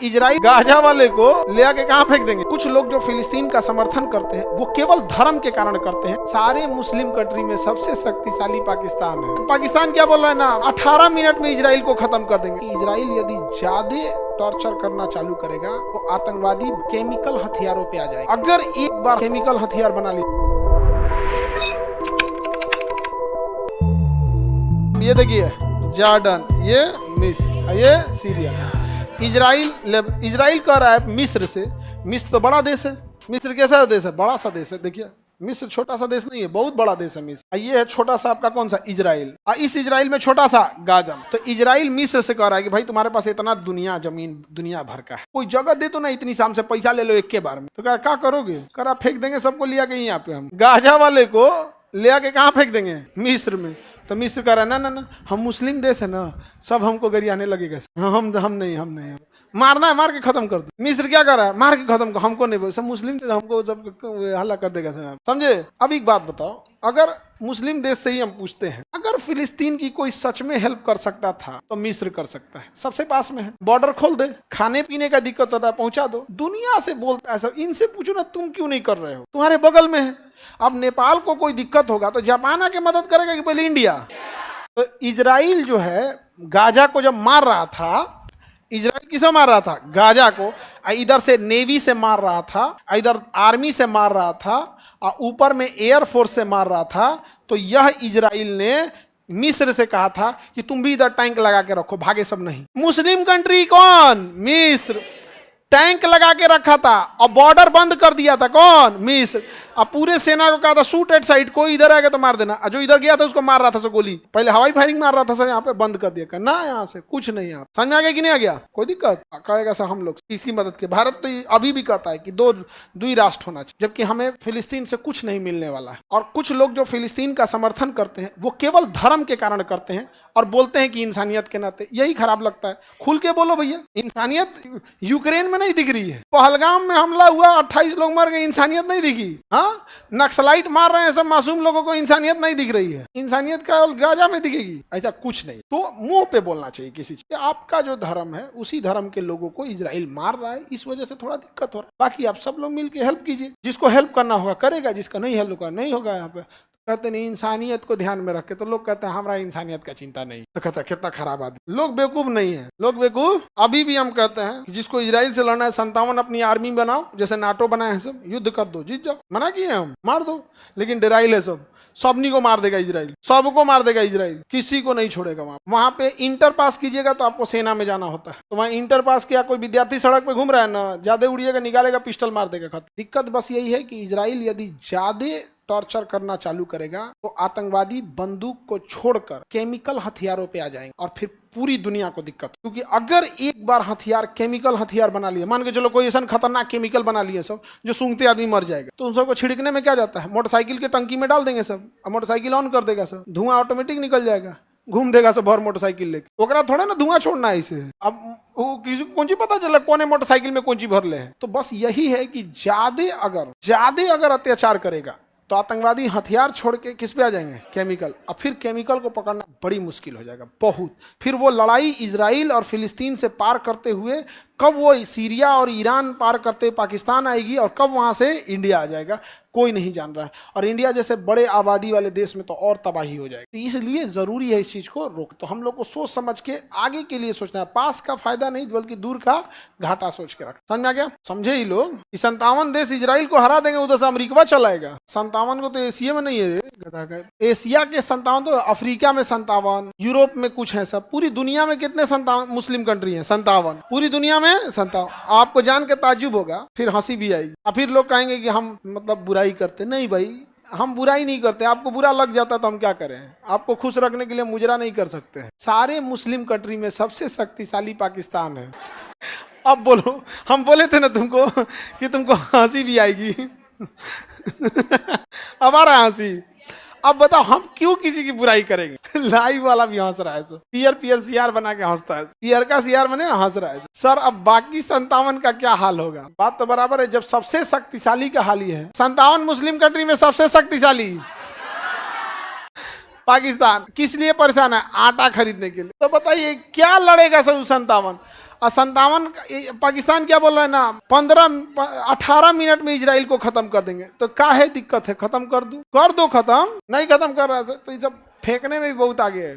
Israel Gaza वाले को ले आके कहाँ फेंक देंगे। कुछ लोग जो फिलिस्तीन का समर्थन करते हैं वो केवल धर्म के कारण करते हैं। सारे मुस्लिम कंट्री में सबसे शक्तिशाली पाकिस्तान है। पाकिस्तान क्या बोल रहा है ना, 18 मिनट में इजराइल को खत्म कर देंगे। इजराइल यदि ज्यादा टॉर्चर करना चालू करेगा तो आतंकवादी केमिकल हथियारों पे आ जाए। अगर एक बार केमिकल हथियार बना लिया, ये देखिए जॉर्डन, ये मिस्र, ये सीरिया। इजराइल कह रहा है मिस्र से। मिस्र तो बड़ा देश है। मिस्र कैसा देश है? बड़ा सा देश है। देखिए मिस्र छोटा सा देश नहीं है, बहुत बड़ा देश है मिस्र। ये है छोटा सा आपका कौन सा इजराइल। इस इजराइल में छोटा सा गाजा। तो इजराइल मिस्र से कह रहा है कि भाई तुम्हारे पास इतना दुनिया जमीन दुनिया भर का है, कोई जगह दे तो ना इतनी शाम से पैसा ले लो एक के बार में। तो क्या करोगे? करा फेंक देंगे सबको लिया के यहाँ पे। हम गाजा वाले को ले आके कहाँ फेंक देंगे? मिस्र में। तो मिस्र कह रहा है ना हम मुस्लिम देश है ना, सब हमको गरियाने लगेगा। हम नहीं मारना है, मार के खत्म कर दो। मिस्र क्या कर रहा है? मार के खत्म कर, हमको नहीं बोल, सब मुस्लिम थे, हमको सब हल्ला कर देगा। समझे? अब एक बात बताओ, अगर मुस्लिम देश से ही हम पूछते हैं, अगर फिलिस्तीन की कोई सच में हेल्प कर सकता था तो मिस्र कर सकता है। सबसे पास में है, बॉर्डर खोल दे, खाने पीने का दिक्कत होता है पहुंचा दो। दुनिया से बोलता है सब, इनसे पूछो ना तुम क्यों नहीं कर रहे हो, तुम्हारे बगल में है। अब नेपाल को कोई दिक्कत होगा तो जापान आके मदद करेगा कि पहले इंडिया? तो इजराइल जो है गाजा को जब मार रहा था, इजराइल किसे मार रहा था? गाजा को। इधर से नेवी से मार रहा था, इधर आर्मी से मार रहा था, और ऊपर में एयरफोर्स से मार रहा था। तो यह इजराइल ने मिस्र से कहा था कि तुम भी इधर टैंक लगा के रखो, भागे सब नहीं। मुस्लिम कंट्री कौन? मिस्र। टैंक लगा के रखा था और बॉर्डर बंद कर दिया था कौन? मिस्र। अब पूरे सेना को कहा था शूट एट साइड, कोई इधर आएगा तो मार देना। जो इधर गया था उसको मार रहा था सब गोली, पहले हवाई फायरिंग मार रहा था सब, यहाँ पे बंद कर दिया ना, यहाँ से कुछ नहीं। आप समझ में आ गया कि नहीं आ गया? कोई दिक्कत? कहेगा सर हम लोग इसी मदद के। भारत तो अभी भी कहता है कि दो ही राष्ट्र होना चाहिए, जबकि हमें फिलिस्तीन से कुछ नहीं मिलने वाला है। और कुछ लोग जो फिलिस्तीन का समर्थन करते हैं वो केवल धर्म के कारण करते हैं और बोलते हैं कि इंसानियत के नाते। यही खराब लगता है। खुल के बोलो भैया, इंसानियत यूक्रेन में नहीं दिख रही है। पहलगाम में हमला हुआ, 28 लोग मर गए, इंसानियत नहीं दिखी? हाँ, नक्सलाइट मार रहे हैं सब मासूम लोगों को, इंसानियत नहीं दिख रही है? इंसानियत का गाजा में दिखेगी? ऐसा कुछ नहीं। तो मुंह पे बोलना चाहिए किसी चीज। आपका जो धर्म है उसी धर्म के लोगों को इजराइल मार रहा है, इस वजह से थोड़ा दिक्कत हो रहा है। बाकी आप सब लोग मिलकर हेल्प कीजिए। जिसको हेल्प करना होगा करेगा, जिसका नहीं हेल्प होगा नहीं होगा। यहाँ पे कहते नहीं इंसानियत को ध्यान में रखे, तो लोग कहते हैं हमारा इंसानियत का चिंता नहीं। तो कहता है कितना खराब आदमी। लोग बेवकूफ नहीं है, लोग बेवकूफ। अभी भी हम कहते हैं कि जिसको इजराइल से लड़ना है 57 अपनी आर्मी बनाओ, जैसे नाटो बनाए हैं सब, युद्ध कर दो, जीत जाओ। मना किए हम, मार दो। लेकिन डेराइल है सब, सबनी को मार देगा इजराइल, सबको मार देगा इजराइल, किसी को नहीं छोड़ेगा। वहां पे इंटर पास कीजिएगा तो आपको सेना में जाना होता है। तो वहाँ इंटर पास किया, कोई विद्यार्थी सड़क पे घूम रहा है ना, ज्यादा उड़िएगा, निकालेगा पिस्टल, मार देगा, खत्म। दिक्कत बस यही है कि इजराइल यदि ज्यादा टॉर्चर करना चालू करेगा तो आतंकवादी बंदूक को छोड़कर केमिकल हथियारों पे आ जाएंगे और फिर पूरी दुनिया को दिक्कत। क्योंकि अगर एक बार हथियार केमिकल हथियार बना लिए, मान के चलो कोई ऐसा खतरनाक केमिकल बना लिए सब जो सूंघते आदमी मर जाएगा, तो उन सबको छिड़कने में क्या जाता है? मोटरसाइकिल के टंकी में डाल देंगे सब, और मोटरसाइकिल ऑन कर देगा सब, धुआं ऑटोमेटिक निकल जाएगा, घूम देगा सब भर मोटरसाइकिल लेके। ओकरा थोड़ा ना धुआं छोड़ना है इसे। अब किसी को कौन सी पता चला कौन मोटरसाइकिल में कौन सी भर ले है? तो बस यही है कि ज्यादा अगर अत्याचार करेगा तो आतंकवादी हथियार छोड़ के किस पे आ जाएंगे? केमिकल। और फिर केमिकल को पकड़ना बड़ी मुश्किल हो जाएगा, बहुत। फिर वो लड़ाई इजराइल और फिलिस्तीन से पार करते हुए कब वो सीरिया और ईरान पार करते पाकिस्तान आएगी, और कब वहां से इंडिया आ जाएगा, कोई नहीं जान रहा है। और इंडिया जैसे बड़े आबादी वाले देश में तो और तबाही हो जाएगी। तो इसलिए जरूरी है इस चीज को रोक। तो हम लोग को सोच समझ के आगे के लिए सोचना है। पास का फायदा नहीं बल्कि दूर का घाटा सोच के रख। समझ आ गया? समझे ही लोग। 57 देश इजराइल को हरा देंगे, उधर से अमेरिका चलाएगा। 57 को तो एशिया में नहीं है, एशिया के 57 तो अफ्रीका में 57, यूरोप में कुछ है सब। पूरी दुनिया में कितने 57 मुस्लिम कंट्री है? 57। पूरी दुनिया में 57। आपको जान के ताज्जुब होगा, फिर हंसी भी आएगी। और फिर लोग कहेंगे कि हम मतलब बुराई करते। नहीं भाई, हम बुराई नहीं करते। आपको बुरा लग जाता तो हम क्या करें? आपको खुश रखने के लिए मुजरा नहीं कर सकते हैं। सारे मुस्लिम कंट्री में सबसे शक्तिशाली पाकिस्तान है। अब बोलो, हम बोले थे ना तुमको कि तुमको हंसी भी आएगी। अब आ रहा है हंसी। अब बताओ हम क्यों किसी की बुराई करेंगे? लाइव वाला भी हंस रहा है, पियर सीआर बना के हंसता है, पियर का सीआर बने हंस रहा है। सर अब बाकी 57 का क्या हाल होगा? बात तो बराबर है, जब सबसे शक्तिशाली का हाल ही है। 57 मुस्लिम कंट्री में सबसे शक्तिशाली पाकिस्तान। किस लिए परेशान है? आटा खरीदने के लिए। तो बताइए क्या लड़ेगा सब 57? और 57 पाकिस्तान क्या बोल रहा है ना 18 मिनट में इजराइल को खत्म कर देंगे। तो काहे दिक्कत है, खत्म कर दो खत्म, नहीं खत्म कर रहा है तो ये सब फेंकने में भी बहुत आगे है।